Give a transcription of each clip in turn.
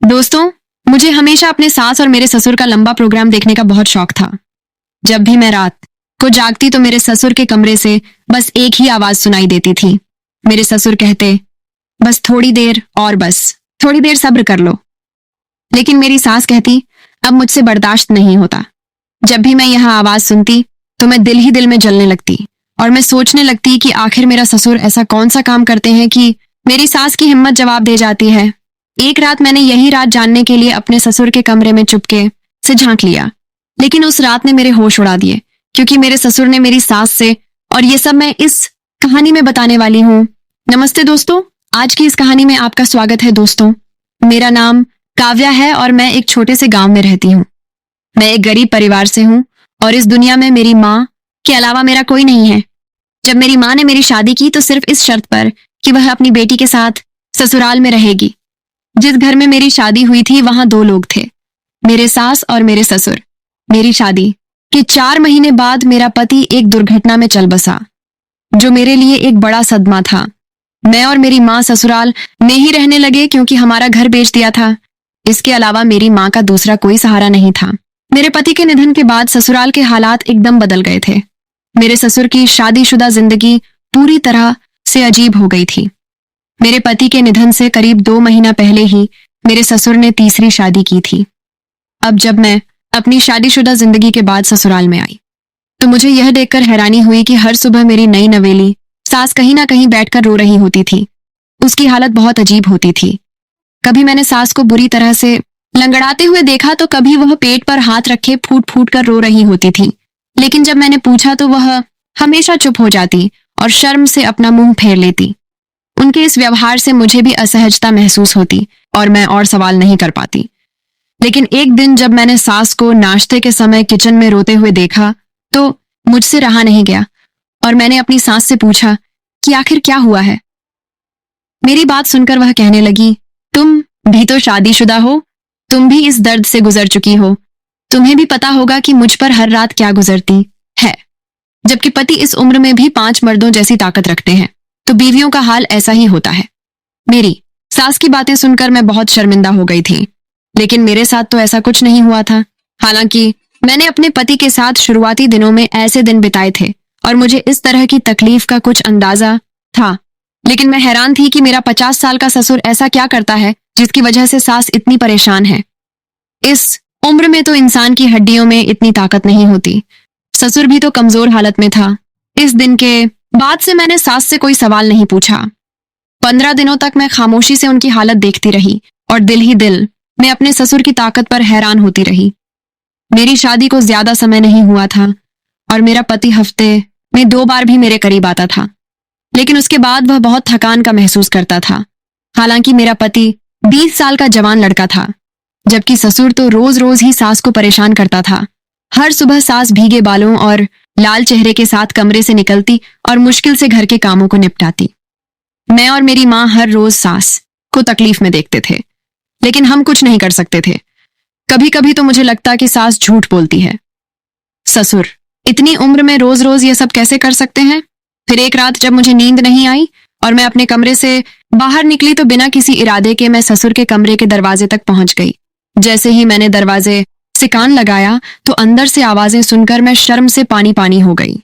दोस्तों, मुझे हमेशा अपने सास और मेरे ससुर का लंबा प्रोग्राम देखने का बहुत शौक था। जब भी मैं रात को जागती तो मेरे ससुर के कमरे से बस एक ही आवाज सुनाई देती थी। मेरे ससुर कहते, बस थोड़ी देर और बस थोड़ी देर सब्र कर लो। लेकिन मेरी सास कहती, अब मुझसे बर्दाश्त नहीं होता। जब भी मैं यह आवाज सुनती तो मैं दिल ही दिल में जलने लगती और मैं सोचने लगती कि आखिर मेरा ससुर ऐसा कौन सा काम करते हैं कि मेरी सास की हिम्मत जवाब दे जाती है। एक रात मैंने यही रात जानने के लिए अपने ससुर के कमरे में चुपके से झांक लिया, लेकिन उस रात ने मेरे होश उड़ा दिए, क्योंकि मेरे ससुर ने मेरी सास से, और ये सब मैं इस कहानी में बताने वाली हूँ। नमस्ते दोस्तों, आज की इस कहानी में आपका स्वागत है। दोस्तों, मेरा नाम काव्या है और मैं एक छोटे से गांव में रहती हूँ। मैं एक गरीब परिवार से हूँ और इस दुनिया में मेरी माँ के अलावा मेरा कोई नहीं है। जब मेरी माँ ने मेरी शादी की तो सिर्फ इस शर्त पर कि वह अपनी बेटी के साथ ससुराल में रहेगी। जिस घर में मेरी शादी हुई थी वहां दो लोग थे, मेरे सास और मेरे ससुर। मेरी शादी के 4 महीने बाद मेरा पति एक दुर्घटना में चल बसा, जो मेरे लिए एक बड़ा सदमा था। मैं और मेरी माँ ससुराल में ही रहने लगे क्योंकि हमारा घर बेच दिया था। इसके अलावा मेरी माँ का दूसरा कोई सहारा नहीं था। मेरे पति के निधन के बाद ससुराल के हालात एकदम बदल गए थे। मेरे ससुर की शादीशुदा जिंदगी पूरी तरह से अजीब हो गई थी। मेरे पति के निधन से करीब 2 महीना पहले ही मेरे ससुर ने तीसरी शादी की थी। अब जब मैं अपनी शादीशुदा जिंदगी के बाद ससुराल में आई तो मुझे यह देखकर हैरानी हुई कि हर सुबह मेरी नई नवेली सास कहीं ना कहीं बैठकर रो रही होती थी। उसकी हालत बहुत अजीब होती थी। कभी मैंने सास को बुरी तरह से लंगड़ाते हुए देखा तो कभी वह पेट पर हाथ रखे फूट फूट कर रो रही होती थी। लेकिन जब मैंने पूछा तो वह हमेशा चुप हो जाती और शर्म से अपना मुंह फेर लेती। उनके इस व्यवहार से मुझे भी असहजता महसूस होती और मैं और सवाल नहीं कर पाती। लेकिन एक दिन जब मैंने सास को नाश्ते के समय किचन में रोते हुए देखा तो मुझसे रहा नहीं गया और मैंने अपनी सास से पूछा कि आखिर क्या हुआ है। मेरी बात सुनकर वह कहने लगी, तुम भी तो शादीशुदा हो, तुम भी इस दर्द से गुजर चुकी हो, तुम्हें भी पता होगा कि मुझ पर हर रात क्या गुजरती है। जबकि पति इस उम्र में भी 5 मर्दों जैसी ताकत रखते हैं तो बीवियों का हाल ऐसा ही होता है। मेरी सास की बातें सुनकर मैं बहुत शर्मिंदा हो गई थी, लेकिन मेरे साथ तो ऐसा कुछ नहीं हुआ था। हालांकि मैंने अपने पति के साथ शुरुआती दिनों में ऐसे दिन बिताए थे और मुझे इस तरह की तकलीफ का कुछ अंदाजा था। लेकिन मैं हैरान थी कि मेरा 50 साल का ससुर ऐसा क्या करता है जिसकी वजह से सास इतनी परेशान है। इस उम्र में तो इंसान की हड्डियों में इतनी ताकत नहीं होती। ससुर भी तो कमजोर हालत में था। इस दिन के बाद से मैंने सास से कोई सवाल नहीं पूछा। 15 दिनों तक मैं खामोशी से उनकी हालत देखती रही और दिल ही दिल में अपने ससुर की ताकत पर हैरान होती रही। मेरी शादी को ज्यादा समय नहीं हुआ था और मेरा पति हफ्ते में 2 बार भी मेरे करीब आता था, लेकिन उसके बाद वह बहुत थकान का महसूस करता था। हालांकि मेरा पति 20 साल का जवान लड़का था, जबकि ससुर तो रोज रोज ही सास को परेशान करता था। हर सुबह सास भीगे बालों और लाल चेहरे के साथ कमरे से निकलती और मुश्किल से घर के कामों को निपटाती। मैं और मेरी माँ हर रोज सास को तकलीफ में देखते थे, लेकिन हम कुछ नहीं कर सकते थे। कभी कभी तो मुझे लगता कि सास झूठ बोलती है। ससुर इतनी उम्र में रोज रोज ये सब कैसे कर सकते हैं। फिर एक रात जब मुझे नींद नहीं आई और मैं अपने कमरे से बाहर निकली तो बिना किसी इरादे के मैं ससुर के कमरे के दरवाजे तक पहुंच गई। जैसे ही मैंने दरवाजे से कान लगाया तो अंदर से आवाजें सुनकर मैं शर्म से पानी पानी हो गई।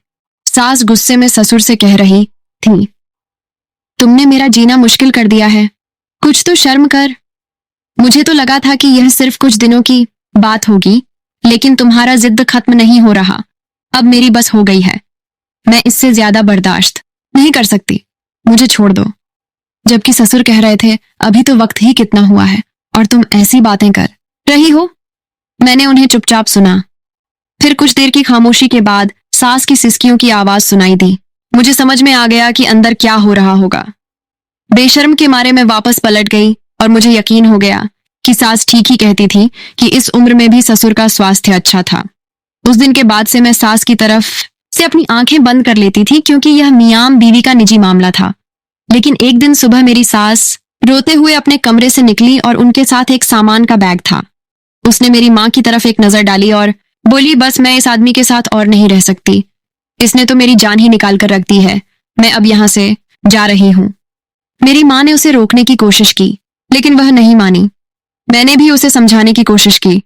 सास गुस्से में ससुर से कह रही थी, तुमने मेरा जीना मुश्किल कर दिया है, कुछ तो शर्म कर। मुझे तो लगा था कि यह सिर्फ कुछ दिनों की बात होगी, लेकिन तुम्हारा जिद खत्म नहीं हो रहा। अब मेरी बस हो गई है, मैं इससे ज्यादा बर्दाश्त नहीं कर सकती, मुझे छोड़ दो। जबकि ससुर कह रहे थे, अभी तो वक्त ही कितना हुआ है और तुम ऐसी बातें कर रही हो। मैंने उन्हें चुपचाप सुना। फिर कुछ देर की खामोशी के बाद सास की सिसकियों की आवाज सुनाई दी। मुझे समझ में आ गया कि अंदर क्या हो रहा होगा। बेशर्म के मारे मैं वापस पलट गई और मुझे यकीन हो गया कि सास ठीक ही कहती थी कि इस उम्र में भी ससुर का स्वास्थ्य अच्छा था। उस दिन के बाद से मैं सास की तरफ से अपनी आंखें बंद कर लेती थी, क्योंकि यह मियां बीवी का निजी मामला था। लेकिन एक दिन सुबह मेरी सास रोते हुए अपने कमरे से निकली और उनके साथ एक सामान का बैग था। उसने मेरी माँ की तरफ एक नजर डाली और बोली, बस मैं इस आदमी के साथ और नहीं रह सकती, इसने तो मेरी जान ही निकाल कर रख दी है, मैं अब यहाँ से जा रही हूँ। मेरी माँ ने उसे रोकने की कोशिश की, लेकिन वह नहीं मानी। मैंने भी उसे समझाने की कोशिश की,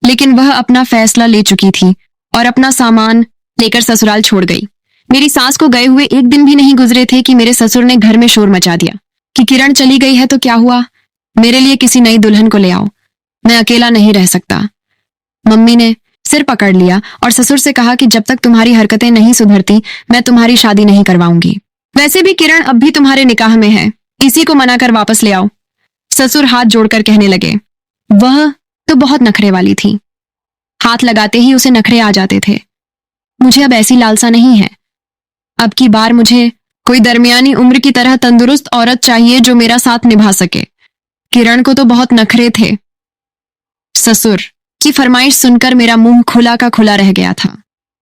लेकिन वह अपना फैसला ले चुकी थी और अपना सामान लेकर ससुराल छोड़ गई। मेरी सास को गए हुए एक दिन भी नहीं गुजरे थे कि मेरे ससुर ने घर में शोर मचा दिया कि किरण चली गई है तो क्या हुआ, मेरे लिए किसी नई दुल्हन को ले आओ, मैं अकेला नहीं रह सकता। मम्मी ने सिर पकड़ लिया और ससुर से कहा कि जब तक तुम्हारी हरकतें नहीं सुधरती मैं तुम्हारी शादी नहीं करवाऊंगी। वैसे भी किरण अब भी तुम्हारे निकाह में है, इसी को मना कर वापस ले आओ। ससुर हाथ जोड़कर कहने लगे। वह तो बहुत नखरे वाली थी, हाथ लगाते ही उसे नखरे आ जाते थे। मुझे अब ऐसी लालसा नहीं है। अब की बार मुझे कोई दरमियानी उम्र की तरह तंदुरुस्त औरत चाहिए जो मेरा साथ निभा सके। किरण को तो बहुत नखरे थे। ससुर की फरमाइश सुनकर मेरा मुंह खुला का खुला रह गया था।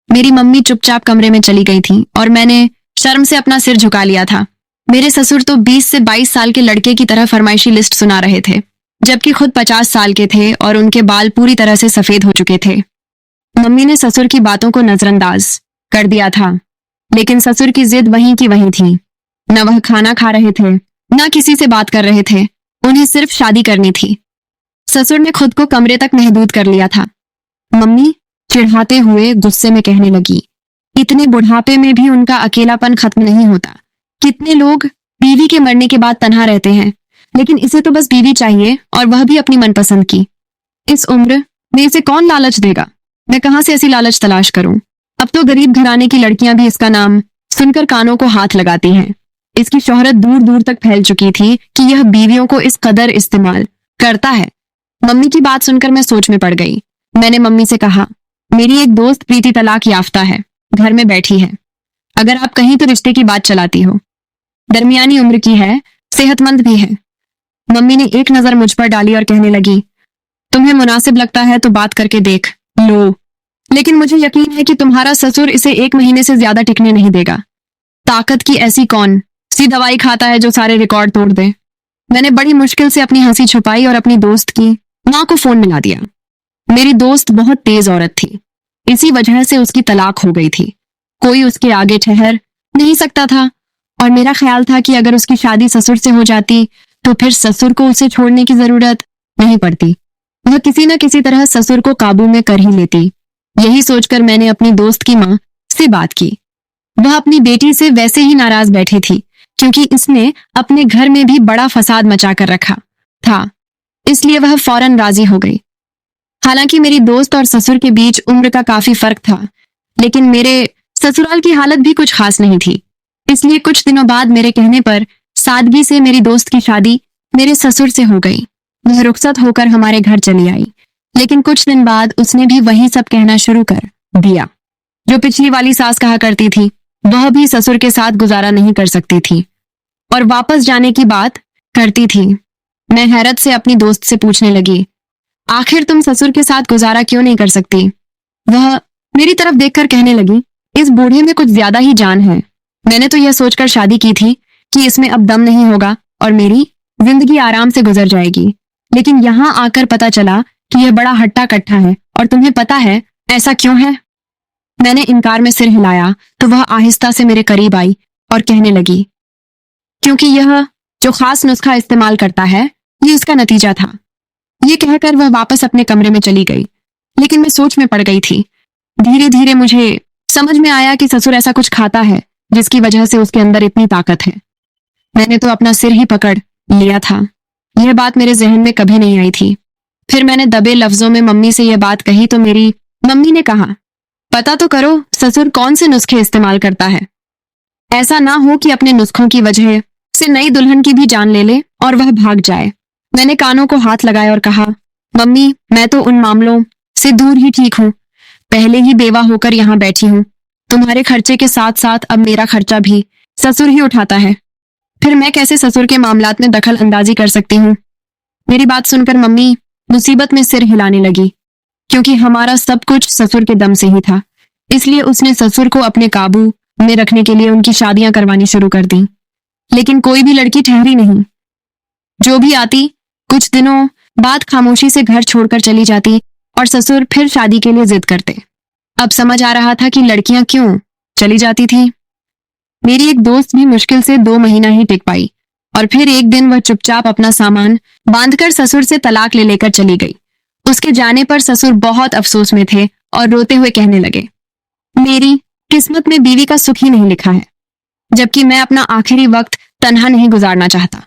मेरी मम्मी चुपचाप कमरे में चली गई थी और मैंने शर्म से अपना सिर झुका लिया था। मेरे ससुर तो 20 से 22 साल के लड़के की तरह फरमाइशी लिस्ट सुना रहे थे, जबकि खुद 50 साल के थे और उनके बाल पूरी तरह से सफेद हो चुके थे। मम्मी ने ससुर की बातों को नजरअंदाज कर दिया था, लेकिन ससुर की जिद वहीं की वहीं थी। न वह खाना खा रहे थे, न किसी से बात कर रहे थे, उन्हें सिर्फ शादी करनी थी। ससुर ने खुद को कमरे तक महदूद कर लिया था। मम्मी चिढ़ाते हुए गुस्से में कहने लगी, इतने बुढ़ापे में भी उनका अकेलापन खत्म नहीं होता। कितने लोग बीवी के मरने के बाद तन्हा रहते हैं, लेकिन इसे तो बस बीवी चाहिए और वह भी अपनी मनपसंद की। इस उम्र में इसे कौन लालच देगा? मैं कहां से ऐसी लालच तलाश करूं? अब तो गरीब घराने की लड़कियां भी इसका नाम सुनकर कानों को हाथ लगाती हैं। इसकी शोहरत दूर दूर तक फैल चुकी थी कि यह बीवियों को इस कदर इस्तेमाल करता है। मम्मी की बात सुनकर मैं सोच में पड़ गई। मैंने मम्मी से कहा, मेरी एक दोस्त प्रीति तलाक याफ्ता है, घर में बैठी है। अगर आप कहीं तो रिश्ते की बात चलाती हो। दरमियानी उम्र की है, सेहतमंद भी है। मम्मी ने एक नजर मुझ पर डाली और कहने लगी, तुम्हें मुनासिब लगता है तो बात करके देख लो, लेकिन मुझे यकीन है कि तुम्हारा ससुर इसे 1 महीने से ज्यादा टिकने नहीं देगा। ताकत की ऐसी कौन सी दवाई खाता है जो सारे रिकॉर्ड तोड़ दे। मैंने बड़ी मुश्किल से अपनी हंसी छुपाई और अपनी दोस्त की माँ को फोन मिला दिया। मेरी दोस्त बहुत तेज औरत थी, इसी वजह से उसकी तलाक हो गई थी। कोई उसके आगे ठहर नहीं सकता था और मेरा ख्याल था कि अगर उसकी शादी ससुर से हो जाती तो फिर ससुर को उसे छोड़ने की जरूरत नहीं पड़ती। वह किसी न किसी तरह ससुर को काबू में कर ही लेती। यही सोचकर मैंने अपनी दोस्त की माँ से बात की। वह अपनी बेटी से वैसे ही नाराज बैठी थी क्योंकि इसने अपने घर में भी बड़ा फसाद मचा कर रखा था, इसलिए वह फौरन राजी हो गई। हालांकि मेरी दोस्त और ससुर के बीच उम्र का काफी फर्क था, लेकिन मेरे ससुराल की हालत भी कुछ खास नहीं थी। इसलिए कुछ दिनों बाद मेरे कहने पर सादगी से मेरी दोस्त की शादी मेरे ससुर से हो गई। वह रुखसत होकर हमारे घर चली आई, लेकिन कुछ दिन बाद उसने भी वही सब कहना शुरू कर दिया जो पिछली वाली सास कहा करती थी। वह भी ससुर के साथ गुजारा नहीं कर सकती थी और वापस जाने की बात करती थी। मैं हैरत से अपनी दोस्त से पूछने लगी, आखिर तुम ससुर के साथ गुजारा क्यों नहीं कर सकती? वह मेरी तरफ देखकर कहने लगी, इस बूढ़े में कुछ ज्यादा ही जान है। मैंने तो यह सोचकर शादी की थी कि इसमें अब दम नहीं होगा और मेरी जिंदगी आराम से गुजर जाएगी, लेकिन यहाँ आकर पता चला कि यह बड़ा हट्टा कट्टा है। और तुम्हें पता है ऐसा क्यों है? मैंने इनकार में सिर हिलाया तो वह आहिस्ता से मेरे करीब आई और कहने लगी, क्योंकि यह जो खास नुस्खा इस्तेमाल करता है ये उसका नतीजा था। ये कहकर वह वापस अपने कमरे में चली गई, लेकिन मैं सोच में पड़ गई थी। धीरे धीरे मुझे समझ में आया कि ससुर ऐसा कुछ खाता है जिसकी वजह से उसके अंदर इतनी ताकत है। मैंने तो अपना सिर ही पकड़ लिया था। यह बात मेरे जहन में कभी नहीं आई थी। फिर मैंने दबे लफ्जों में मम्मी से यह बात कही तो मेरी मम्मी ने कहा, पता तो करो ससुर कौन से नुस्खे इस्तेमाल करता है। ऐसा ना हो कि अपने नुस्खों की वजह से नई दुल्हन की भी जान ले ले और वह भाग जाए। मैंने कानों को हाथ लगाया और कहा, मम्मी मैं तो उन मामलों से दूर ही ठीक हूँ। पहले ही बेवा होकर यहाँ बैठी हूँ। तुम्हारे खर्चे के साथ साथ अब मेरा खर्चा भी ससुर ही उठाता है। फिर मैं कैसे ससुर के मामलात में दखल अंदाजी कर सकती हूँ? मेरी बात सुनकर मम्मी मुसीबत में सिर हिलाने लगी, क्योंकि हमारा सब कुछ ससुर के दम से ही था। इसलिए उसने ससुर को अपने काबू में रखने के लिए उनकी शादियां करवानी शुरू कर दी। लेकिन कोई भी लड़की ठहरी नहीं। जो भी आती कुछ दिनों बाद खामोशी से घर छोड़कर चली जाती और ससुर फिर शादी के लिए जिद करते। अब समझ आ रहा था कि लड़कियां क्यों चली जाती थी। मेरी एक दोस्त भी मुश्किल से 2 महीना ही टिक पाई और फिर एक दिन वह चुपचाप अपना सामान बांधकर ससुर से तलाक ले लेकर चली गई। उसके जाने पर ससुर बहुत अफसोस में थे और रोते हुए कहने लगे, मेरी किस्मत में बीवी का सुख ही नहीं लिखा है, जबकि मैं अपना आखिरी वक्त तन्हा नहीं गुजारना चाहता।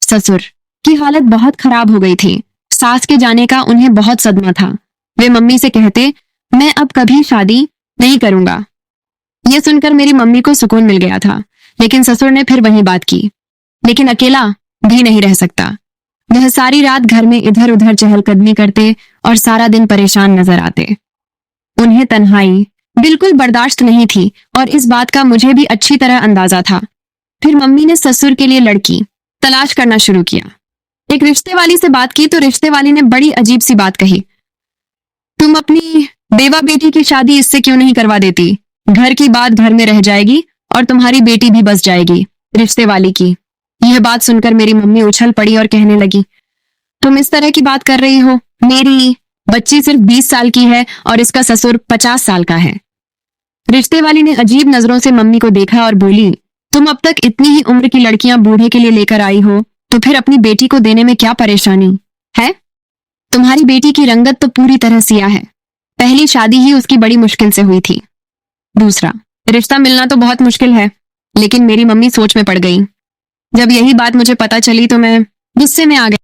ससुर की हालत बहुत खराब हो गई थी। सास के जाने का उन्हें बहुत सदमा था। वे मम्मी से कहते, मैं अब कभी शादी नहीं करूंगा। यह सुनकर मेरी मम्मी को सुकून मिल गया था, लेकिन ससुर ने फिर वही बात की। लेकिन अकेला भी नहीं रह सकता। वह सारी रात घर में इधर उधर चहलकदमी करते और सारा दिन परेशान नजर आते। उन्हें तन्हाई बिल्कुल बर्दाश्त नहीं थी और इस बात का मुझे भी अच्छी तरह अंदाजा था। फिर मम्मी ने ससुर के लिए लड़की तलाश करना शुरू किया। एक रिश्ते वाली से बात की तो रिश्ते वाली ने बड़ी अजीब सी बात कही, तुम अपनी बेवा बेटी की शादी इससे क्यों नहीं करवा देती? घर की बात घर में रह जाएगी और तुम्हारी बेटी भी बस जाएगी। रिश्ते वाली की यह बात सुनकर मेरी मम्मी उछल पड़ी और कहने लगी, तुम इस तरह की बात कर रही हो? मेरी बच्ची सिर्फ 20 साल की है और इसका ससुर 50 साल का है। रिश्ते वाली ने अजीब नजरों से मम्मी को देखा और बोली, तुम अब तक इतनी ही उम्र की लड़कियां बूढ़े के लिए लेकर आई हो, तो फिर अपनी बेटी को देने में क्या परेशानी है? तुम्हारी बेटी की रंगत तो पूरी तरह सियाह है। पहली शादी ही उसकी बड़ी मुश्किल से हुई थी। दूसरा, रिश्ता मिलना तो बहुत मुश्किल है। लेकिन मेरी मम्मी सोच में पड़ गई। जब यही बात मुझे पता चली तो मैं गुस्से में आ गई।